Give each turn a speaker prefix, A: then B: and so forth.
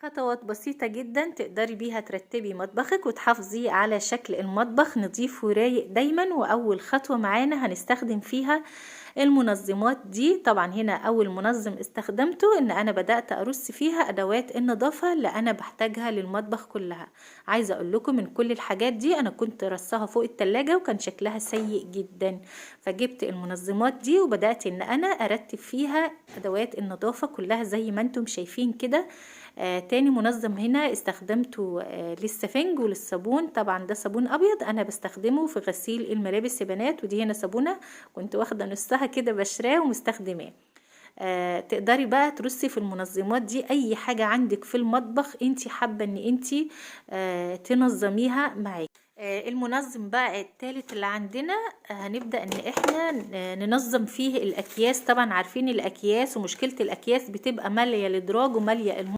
A: خطوات بسيطة جدا تقدري بيها ترتبي مطبخك وتحافظي على شكل المطبخ نظيف ورايق دايما. وأول خطوة معانا هنستخدم فيها المنظمات دي. طبعا هنا أول منظم استخدمته إن أنا بدأت أرص فيها أدوات النظافة اللي أنا بحتاجها للمطبخ كلها. عايزة أقول لكم من كل الحاجات دي أنا كنت رصاها فوق التلاجة وكان شكلها سيء جدا، فجبت المنظمات دي وبدأت إن أنا أرتب فيها أدوات النظافة كلها زي ما انتم شايفين كده. تاني منظم هنا استخدمته للسفنج وللصابون. طبعا ده صابون ابيض انا بستخدمه في غسيل الملابس يا بنات، ودي هنا صابونه كنت واخده نصها كده بشراه ومستخدماه. تقدري بقى ترصي في المنظمات دي اي حاجه عندك في المطبخ انتي حابه ان انتي تنظميها معاكي. المنظم بقى التالت اللي عندنا هنبدأ ان احنا ننظم فيه الاكياس. طبعا عارفين الاكياس ومشكلة الاكياس بتبقى مالية الادراج ومالية